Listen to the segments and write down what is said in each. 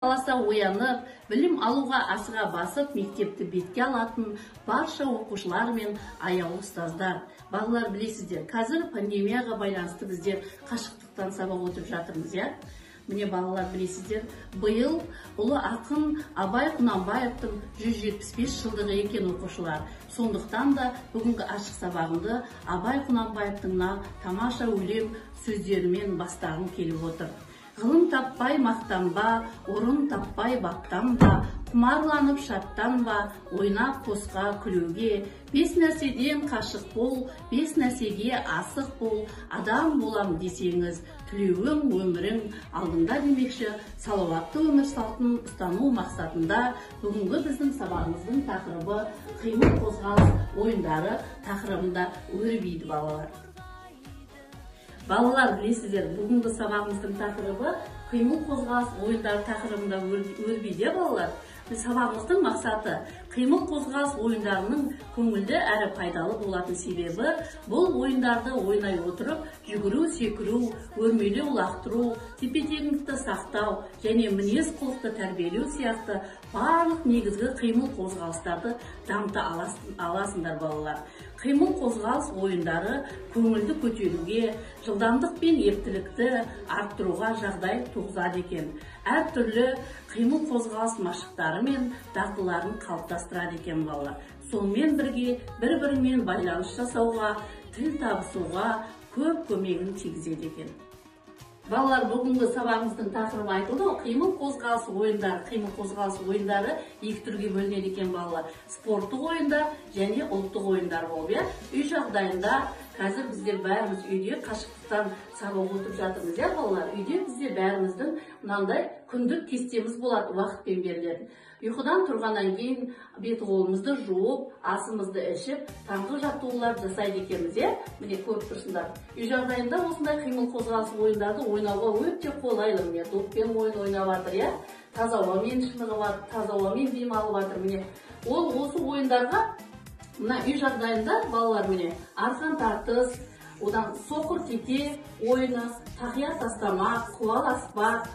Аласа оянып, білім алуға асыға басып, мектепті бетке алатын барша оқушылар мен аяулы ұстаздар. Балалар, білесіздер, қазір пандемияға байланысты біздер қашықтықтан сабақ өтіп жатырмыз, я? Міне балалар, білесіздер, биыл ұлы ақын Абай Құнанбаевтың 175 жылдығы екен оқушылар. Сондықтан да бүгінгі ашық сабағымды Абай Құнанбаевтың тамаша өлең сөздерімен бастағым келіп отыр. Ғылым таппай мақтанба, орын таппай баптанба, құмарланып шаттанба, ойнап қосқа күлуге, 5 нәрседен қашық бол, 5 нәрсеге асық бол, адам болам десеңіз, түлеуің өмірің алдында демекші, салауатты өмір салтын ұстану мақсатында бүгінгі біздің сабағымыздың тақырыбы қимыл қозғалыс ойындары тақырыбында өрбиді балалар. Балалар, білесіздер, бүгінгі сабағымыздың тақырыбы қимыл қозғалыс ойындары тақырыбында өрбиді балалар. Сабағымыздың мақсаты қимыл қозғалыс ойындарының көңілді әрі пайдалы болатын себебі бұл ойындарды ойнай отырып, жүгіру, секіру, өрмелеу, лақтыру, тепе-теңдікті сақтау және мінез құлықты тәрбиелеу сияқты барлық негізгі қимыл қозғалыстарды дамыта аласыңдар балалар. Қимыл қозғалыс ойындары көңілді көтеруге, жылдамдық пен ептілікті арттыруға жағдай туғызады екен. Әртүрлі қимыл қозғалыс машықтары мен дағдыларын қалыптастырады екен балалар. Сонымен бірге бір-бірімен байланыс жасауға, тіл табысуға көп көмегін тигізеді екен. Балалар, бүгінгі сабағымыздың тақырыбы айтылды. Қимыл қозғалыс ойындары. Қимыл қозғалыс ойындары екі түрге бөлінеді екен балалар. Спорттық ойындар және ұлттық ойындар болып, я? Үй жағдайында қазір біздер бәріміз үйде қашықтықтан сабақ өтіп жатырмыз, я балалар? Үйде бізде бәріміздің мынандай күндік кестеміз болады, уақытпен беріледі. Ұйқыдан тұрғаннан кейін бет-қолымызды жуып, асымызды ішіп, таңғы жаттығулар жасайды екенбіз, я? Міне көріп тұрсыңдар. Үй жағдайында осындай қимыл қозғалыс ойындарды ойнауға өте қолайлы. Міне доппен ойын ойнап жатыр, я? Таза ауамен шынығып жатыр, таза ауамен демалып жатыр. Міне ол осы ойындарға мына үй жағдайында балалар міне арқан тартыс, одан соқыр тете ойыны, тақия тастамақ, қуаласпақ,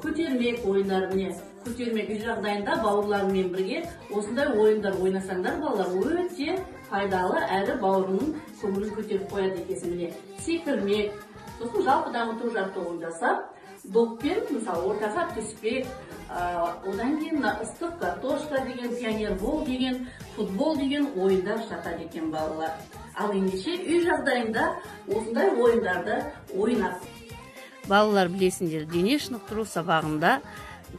көтермек ойындар, міне көтермек үй жағдайында бауырларымен бірге осындай ойындар ойнасаңдар балалар өте пайдалы әрі бауырының көңілін көтеріп қояды екенсің. Міне секірмек, сосын жалпы дамыту жаттығуын жасап, доппен мысалы ортаға түспек, одан кейін ыстық картошка деген, пионербол деген, футбол деген ойындар жатады екен балалар. Ал ендеше үй жағдайында осындай ойындарды ойнап. Балалар, білесіңдер, дене шынықтыру сабағында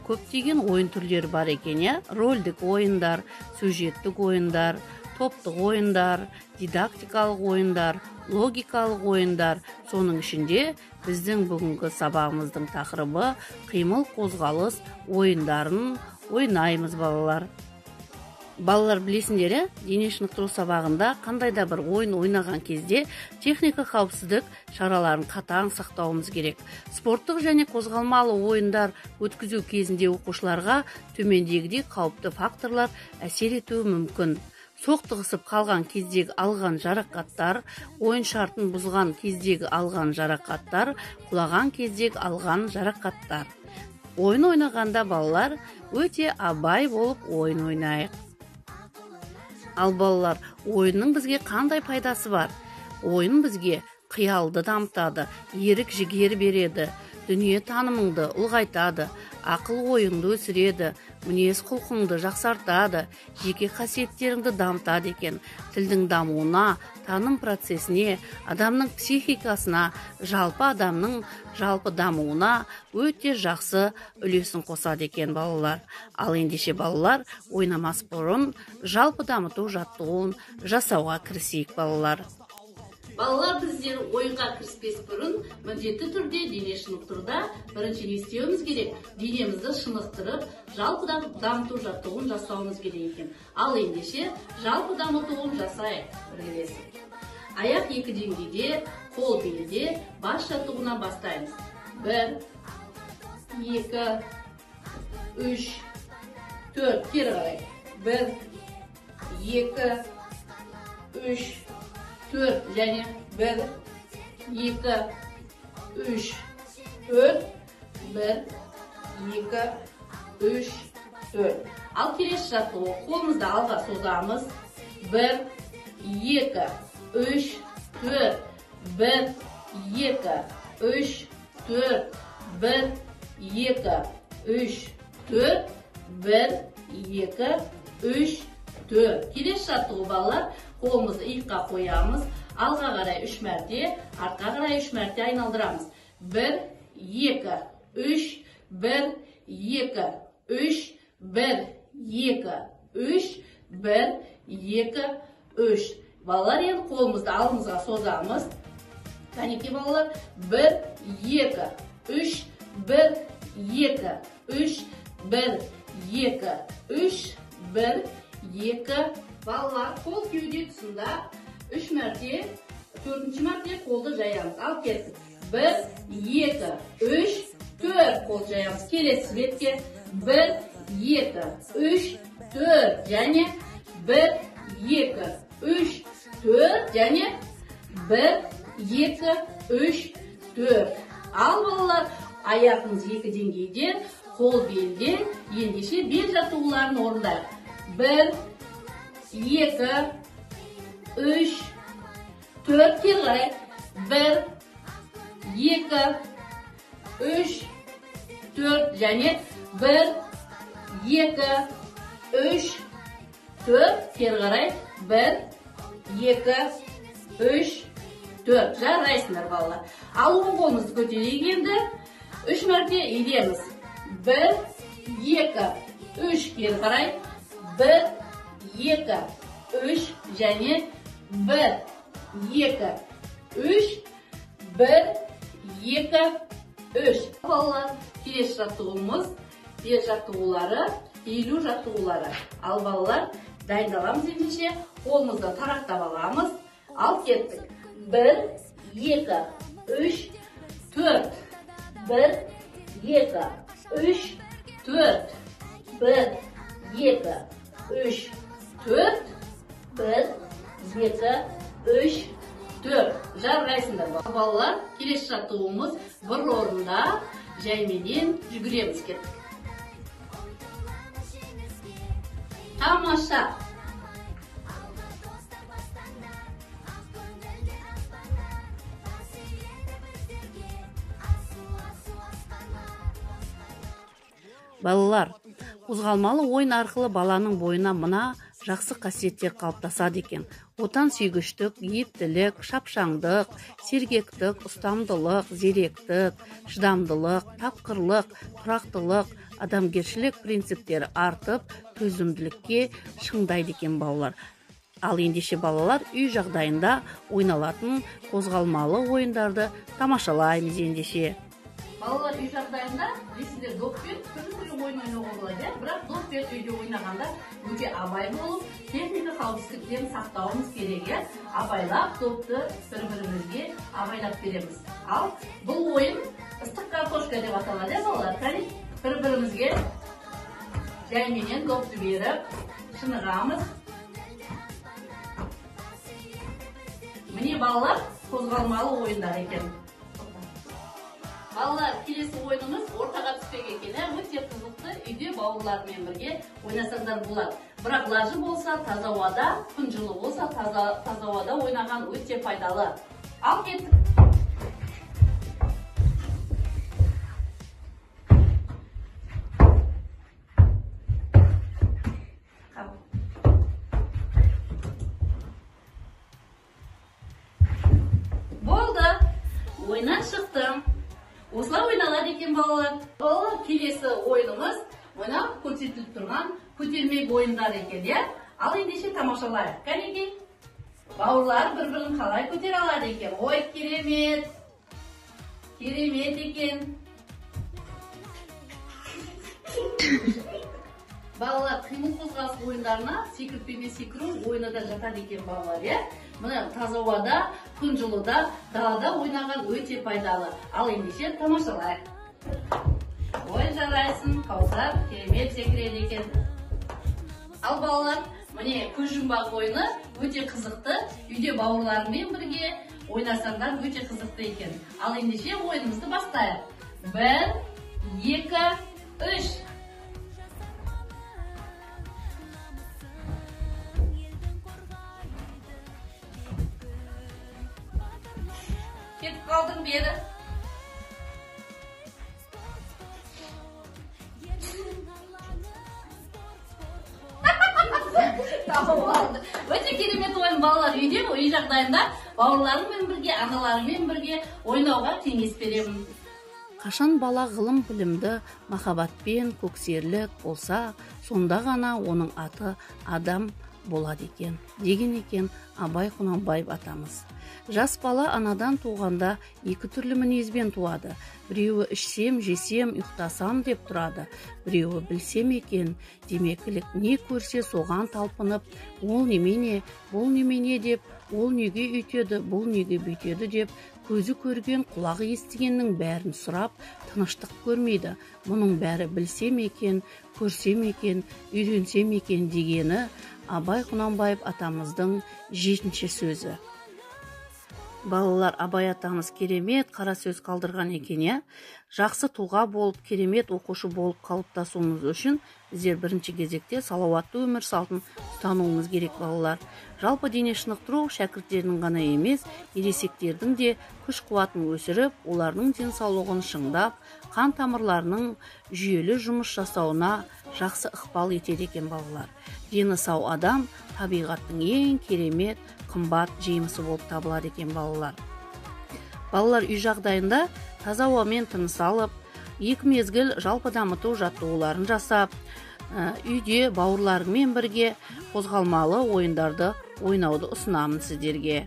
көптеген ойын түрлері бар екен, я? Рольдік ойындар, сюжеттік ойындар, топтық ойындар, дидактикалық ойындар, логикалық ойындар. Соның ішінде біздің бүгінгі сабағымыздың тақырыбы қимыл қозғалыс ойындарын ойнаймыз балалар. Балалар, білесіңдер, дене шынықтыру сабағында қандай да бір ойын ойнаған кезде техника қауіпсіздік шараларын қатаң сақтауымыз керек. Спорттық және қозғалмалы ойындар өткізу кезінде оқушыларға төмендегідей қауіпті факторлар әсер етуі мүмкін. Соқтығысып қалған кездегі алған жарақаттар, ойын шартын бұзған кездегі алған жарақаттар, құлаған кездегі алған жарақаттар. Ойын ойнағанда балалар өте абай болып ойын ойнайық. Ал балалар, ойынның бізге қандай пайдасы бар? Ойын бізге қиялды дамытады, ерік жігер береді, дүние танымыңды ұлғайтады, ақыл ойыңды өсіреді, мінез құлқыңды жақсартады, жеке қасиеттеріңді дамытады екен. Тілдің дамуына, таным процесіне, адамның психикасына, жалпы адамның жалпы дамуына өте жақсы үлесін қосады екен балалар. Ал ендеше балалар, ойнамас бұрын жалпы дамыту жаттығуын жасауға кірісейік балалар. Балалар, біздер ойынға кіріспес бұрын міндетті түрде дене шынықтыруда бірінші не істеуіміз керек? Денемізді шынықтырып, жалпы дамыту жаттығуын жасауымыз керек екен. Ал ендеше жалпы дамытуын жасайық бірлесіп. Аяқ екі деңгейде, қол белде, бас жаттығуынан бастаймыз. 1, 2, 3, 4, кері қарай. 1, 2, 3, 4 және 1, 2, 3, 4, 1, 2, 3, 4. Ал келесі жаттығу. Қолымызды алға созамыз. 1, 2, 3, 4. 1, 2, 3, 4. 1, 2, 3, 4. 1, 2, 3, 4. Келесі жаттығу балалар. Қолымызды иыққа қоямыз. Алға қарай 3 мәрте, артқа қарай 3 мәрте айналдырамыз. 1, 2, 3, 1, 2, 3, 1, 2, 3, 1, 2, 3. Балалар, енді қолымызды алдымызға созамыз. Кәнеке балалар, 1, 2, 3, 1, 2, 3, 1, 2, 3, 1, 2. Балалар, қол кеуде тұсында 3 мәрте, 4-ші мәрте қолды жаямыз. Ал кеттік. 1, 2, 3, 4 қол жаямыз. Келесі бетке 1, 2, 3, 4 және 1, 2, 3, 4 және 1, 2, 3, 4. Ал балалар, аяқымыз 2 деңгейде, қол белде, ендеше бел жаттығуларын орындайық. 1, 2, 3, 4 кел қарай. 1, 2, 3, 4 және 1, 2, 3, 4 кел қарай. 1, 2, 3, 4. Жарайсыңдар балалар. Ал оң қолымызды көтерейік енді. 3 мәрте иілеміз. 1, 2, 3 кел қарай. 1, 2, 3 және 1, 2, 3, 1, 2, 3. Балалар, келесі жаттығуымыз бел жаттығулары, иілу жаттығулары. Ал балалар, дайындаламыз ендеше, қолымызды тарақтап аламыз. Ал кеттік. 1, 2, 3, 4. 1, 2, 3, 4. 1, 2, 3, 4. 1, 2, 3, 4. Жарғайсыңдар балалар. Келесі жаттығуымыз бір орында жайменен жүгіреміз кеттік. Тамаша. Балалар, қозғалмалы ойын арқылы баланың бойына мына жақсы қасиеттер қалыптасады екен. Отансүйгіштік, ептілік, шапшаңдық, сергектік, ұстамдылық, зеректік, шыдамдылық, тапқырлық, тұрақтылық, адамгершілік принциптері артып, төзімділікке шыңдайды екен балалар. Ал ендеше балалар үй жағдайында ойналатын қозғалмалы ойындарды тамашалаймыз ендеше. Балалар үй жағдайында білесіздер, доппен түрлі ойын ойнауға болады. Бірақ доппен үйде ойнағанда өте абай болып, техника қауіпсіздіктерін сақтауымыз керек. Абайлап допты бір-бірімізге абайлап береміз. Ал бұл ойын ыстық картошка деп аталады, балалар. Кәне бір-бірімізге жайменен допты беріп, шынығамыз. Міне балалар қозғалмалы ойындар екен. Балалар, келесі ойынымыз ортаға түспек екен. Өте қызықты, үйде бауырлармен бірге ойнасаңдар болады. Бірақ лажы болса, таза ауада, күн жылы болса, таза ауада ойнаған өте пайдалы. Ал кеттік. Болды. Ойнан шықтым. Осылай ойналады екен балалар. Балалар, келесі ойынымыз мына көрсетіліп тұрған көтермек ойындар екен, иә? Ал ендеше тамашалайық. Кәнеке, бауырлар бір-бірін қалай көтере алады екен? Ой, керемет. Керемет екен. Балалар, қимыл қозғалыс ойындарына секіртпеме секіру ойыны да жатады екен балалар, иә? Мына таза ауада, күн жылыда, далада ойнаған өте пайдалы. Ал ендеше тамашалайық. Ой, жарайсың, Каусар, керемет секіреді екен. Ал балалар, міне көз жұмбақ ойыны өте қызықты. Үйде бауырларымен бірге ойнасаңдар өте қызықты екен. Ал ендеше ойынымызды бастайық. 1, 2, 3. Кетіп қалдың бері. Өте керемет ойын балалар. Үйде үй жағдайында бауырларыңмен бірге, аналарыңмен бірге ойнауға кеңес беремін. Қашан бала ғылым білімді махаббатпен көксерлік болса, сонда ғана оның аты адам болады екен деген екен Абай Құнанбаев атамыз. Жас бала анадан туғанда екі түрлі мінезбен туады. Біреуі ішсем, жесем, ұйықтасам деп тұрады. Біреуі білсем екен, демекілік не көрсе соған талпынып, ол немене, бұл немене деп, ол неге үйтеді, бұл неге бүйтеді деп, көзі көрген, құлағы естігеннің бәрін сұрап, тыныштық көрмейді. Мұның бәрі білсем екен, көрсем екен, үйренсем екен дегені Абай Құнанбаев атамыздың 7-ші сөзі. Балалар, Абай атамыз керемет қара сөз қалдырған екен. Жақсы тұлға болып, керемет оқушы болып қалыптасуымыз үшін біздер бірінші кезекте салауатты өмір салтын ұстануымыз керек балалар. Жалпы дене шынықтыру шәкірттердің ғана емес, ересектердің де күш қуатын өсіріп, олардың денсаулығын шыңдап, қан тамырларының жүйелі жұмыс жасауына жақсы ықпал етеді екен балалар. Дені сау адам табиғаттың ең керемет, қымбат жемісі болып табылады екен балалар. Балалар үй жағдайында таза ауамен тыныс алып, екі мезгіл жалпы дамыту жаттығуларын жасап, үйде бауырларыңмен бірге қозғалмалы ойындарды ойнауды ұсынамын сіздерге.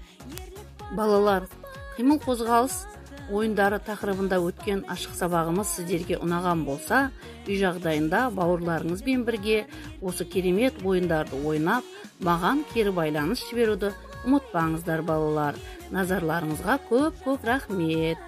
Балалар, қимыл қозғалыс ойындары тақырыбында өткен ашық сабағымыз сіздерге ұнаған болса, үй жағдайында бауырларыңызбен бірге осы керемет ойындарды ойнап, маған кері байланыс жіберуді ұмытпаңыздар балалар. Назарларыңызға көп рахмет.